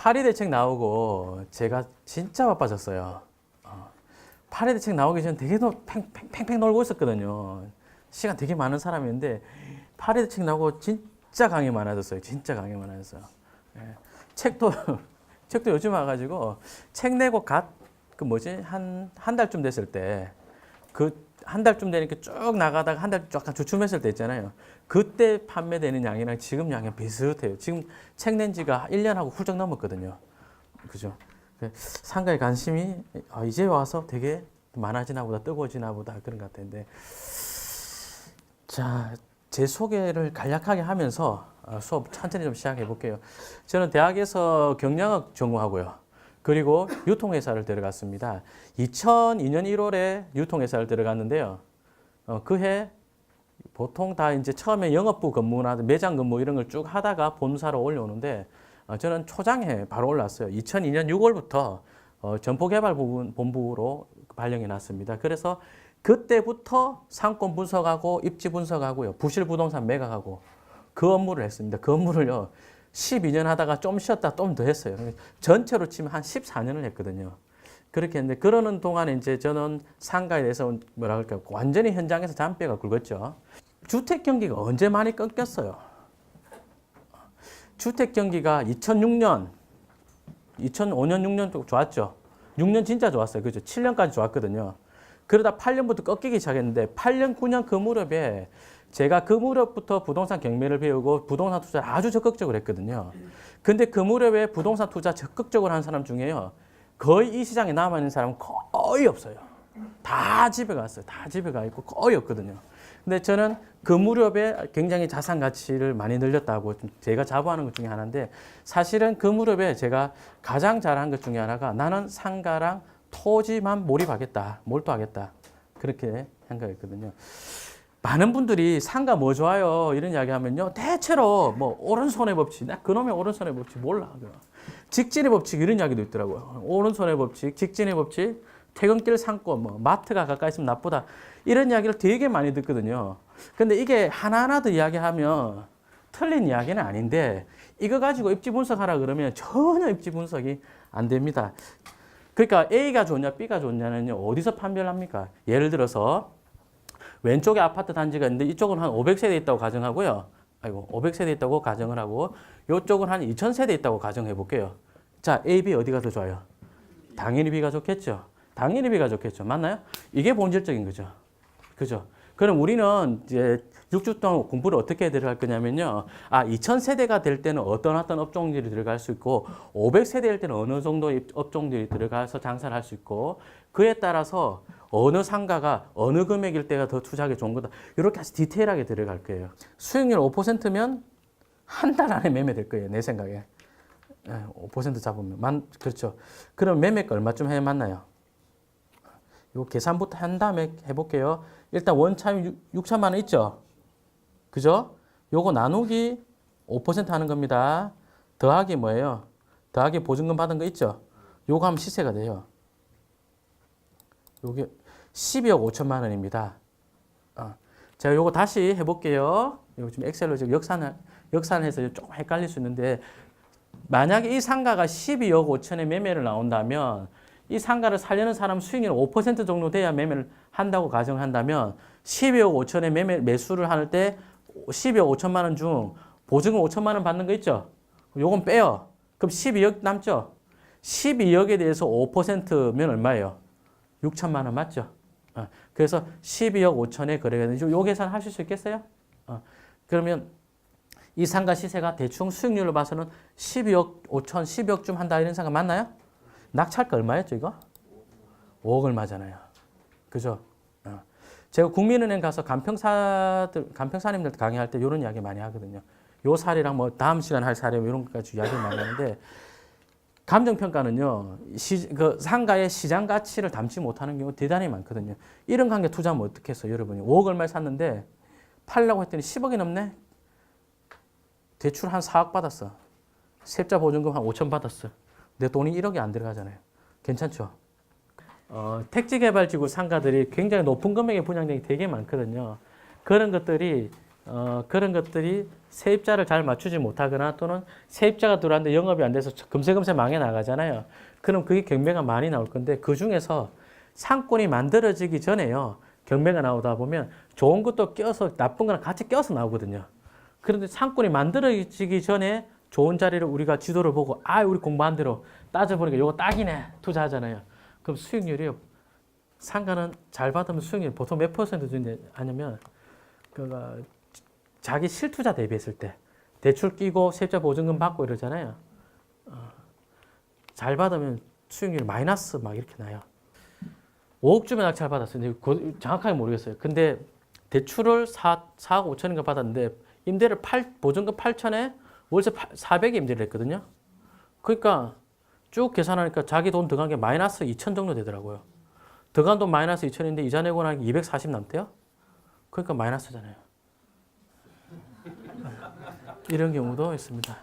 파리 대책 나오고 제가 진짜 바빠졌어요. 파리 대책 나오기 전에 되게 팽팽 놀고 있었거든요. 시간 되게 많은 사람인데 파리 대책 나오고 진짜 강의 많아졌어요. 진짜 강의 많아졌어요. 예. 책도 책도 요즘 와가지고 책 내고 그 뭐지 한 달쯤 됐을 때 그 한 달쯤 되니까 쭉 나가다가 한 달 약간 주춤했을 때 있잖아요. 그때 판매되는 양이랑 지금 양이 비슷해요. 지금 책 낸 지가 1년하고 훌쩍 넘었거든요. 그죠? 상가에 관심이 이제 와서 되게 많아지나 보다, 뜨거워지나 보다 그런 것 같은데. 자, 제 소개를 간략하게 하면서 수업 천천히 좀 시작해 볼게요. 저는 대학에서 경영학 전공하고요. 그리고 유통회사를 들어갔습니다. 2002년 1월에 유통회사를 들어갔는데요. 그해 보통 다 이제 처음에 영업부 근무나 매장 근무 이런 걸 쭉 하다가 본사로 올려오는데 저는 초장에 바로 올랐어요. 2002년 6월부터 점포개발본부로 발령이 났습니다. 그래서 그때부터 상권 분석하고 입지 분석하고요. 부실 부동산 매각하고 그 업무를 했습니다. 그 업무를요. 12년 하다가 좀 쉬었다 좀 더 했어요. 전체로 치면 한 14년을 했거든요. 그렇게 했는데 그러는 동안에 이제 저는 상가에 대해서 뭐라 그럴까 완전히 현장에서 잔뼈가 굵었죠. 주택 경기가 언제 많이 꺾였어요. 주택 경기가 2006년, 2005년, 6년 좋았죠. 6년 진짜 좋았어요. 그죠? 7년까지 좋았거든요. 그러다 8년부터 꺾이기 시작했는데 8년, 9년 그 무렵에 제가 그 무렵부터 부동산 경매를 배우고 부동산 투자를 아주 적극적으로 했거든요. 근데 그 무렵에 부동산 투자 적극적으로 한 사람 중에요. 거의 이 시장에 남아있는 사람은 거의 없어요. 다 집에 갔어요. 다 집에 가 있고 거의 없거든요. 근데 저는 그 무렵에 굉장히 자산 가치를 많이 늘렸다고 제가 자부하는 것 중에 하나인데 사실은 그 무렵에 제가 가장 잘한 것 중에 하나가 나는 상가랑 토지만 몰두하겠다. 그렇게 생각했거든요. 많은 분들이 상가 뭐 좋아요 이런 이야기 하면요 대체로 뭐 오른손의 법칙 나 그놈의 오른손의 법칙 몰라 직진의 법칙 이런 이야기도 있더라고요. 오른손의 법칙, 직진의 법칙, 퇴근길 상권, 뭐 마트가 가까이 있으면 나쁘다 이런 이야기를 되게 많이 듣거든요. 근데 이게 하나하나 더 이야기하면 틀린 이야기는 아닌데 이거 가지고 입지 분석하라 그러면 전혀 입지 분석이 안 됩니다. 그러니까 A가 좋냐 B가 좋냐는요 어디서 판별을 합니까? 예를 들어서 왼쪽에 아파트 단지가 있는데 이쪽은 한 500세대 있다고 가정하고요. 500세대 있다고 가정을 하고 이쪽은 한 2000세대 있다고 가정해 볼게요. 자, A, B 어디가 더 좋아요? 당연히 B가 좋겠죠. 당연히 B가 좋겠죠. 맞나요? 이게 본질적인 거죠. 그죠? 그럼 우리는 이제 6주 동안 공부를 어떻게 들어갈 거냐면요. 2000세대가 될 때는 어떤 업종들이 들어갈 수 있고 500세대일 때는 어느 정도의 업종들이 들어가서 장사를 할 수 있고 그에 따라서 어느 상가가 어느 금액일 때가 더 투자하기 좋은 거다. 이렇게 아주 디테일하게 들어갈 거예요. 수익률 5%면 한 달 안에 매매될 거예요. 내 생각에. 5% 잡으면. 그렇죠. 그럼 매매가 얼마쯤 해야 맞나요? 이거 계산부터 한 다음에 해볼게요. 일단 원차임 6천만 원 있죠? 그죠? 요거 나누기 5% 하는 겁니다. 더하기 뭐예요? 더하기 보증금 받은 거 있죠? 요거 하면 시세가 돼요. 요게 12억 5천만 원입니다. 제가 요거 다시 해볼게요. 이거 지금 엑셀로 지금 역산해서 조금 헷갈릴 수 있는데 만약에 이 상가가 12억 5천에 매매를 나온다면 이 상가를 살려는 사람 수익률 5% 정도 돼야 매매를 한다고 가정한다면 12억 5천에 매수를 할 때 12억 5천만 원 중 보증금 5천만 원 받는 거 있죠? 요건 빼요. 그럼 12억 남죠? 12억에 대해서 5%면 얼마예요? 6천만 원 맞죠? 그래서 12억 5천에 거래가 되죠. 요 계산 하실 수 있겠어요? 그러면 이 상가 시세가 대충 수익률로 봐서는 12억 5천, 12억쯤 한다 이런 상가 맞나요? 낙찰가 얼마였죠 이거? 5억 얼마잖아요. 그죠? 제가 국민은행 가서 간평사님들 강의할 때 이런 이야기 많이 하거든요. 요 사례랑 뭐 다음 시간 할 사례 이런 것까지 이야기 많이 하는데 감정평가는요, 그 상가의 시장 가치를 담지 못하는 경우 대단히 많거든요. 이런 관계 투자하면 어떻게 했어요, 여러분이? 5억 얼마에 샀는데 팔려고 했더니 10억이 넘네? 대출 한 4억 받았어. 세입자 보증금 한 5천 받았어. 내 돈이 1억이 안 들어가잖아요. 괜찮죠? 택지개발지구 상가들이 굉장히 높은 금액에 분양되기 되게 많거든요. 그런 것들이 그런 것들이 세입자를 잘 맞추지 못하거나 또는 세입자가 들어왔는데 영업이 안 돼서 금세금세 망해 나가잖아요. 그럼 그게 경매가 많이 나올 건데 그 중에서 상권이 만들어지기 전에요. 경매가 나오다 보면 좋은 것도 껴서 나쁜 거랑 같이 껴서 나오거든요. 그런데 상권이 만들어지기 전에 좋은 자리를 우리가 지도를 보고 우리 공부한 대로 따져보니까 이거 딱이네 투자하잖아요. 그럼 수익률이 상가는 잘 받으면 수익률 보통 몇 퍼센트 하냐면 자기 실투자 대비했을 때 대출 끼고 세입자 보증금 받고 이러잖아요. 잘 받으면 수익률이 마이너스 막 이렇게 나요. 5억 주면 낙찰 받았어요. 근데 정확하게 모르겠어요. 근데 대출을 4억 5천인가 받았는데 임대를 보증금 8천에 월세 400에 임대를 했거든요. 그러니까 쭉 계산하니까 자기 돈 들어간 게 마이너스 2천 정도 되더라고요. 들어간 돈 마이너스 2천인데 이자 내고 나니까 240 남대요. 그러니까 마이너스잖아요. 이런 경우도 있습니다.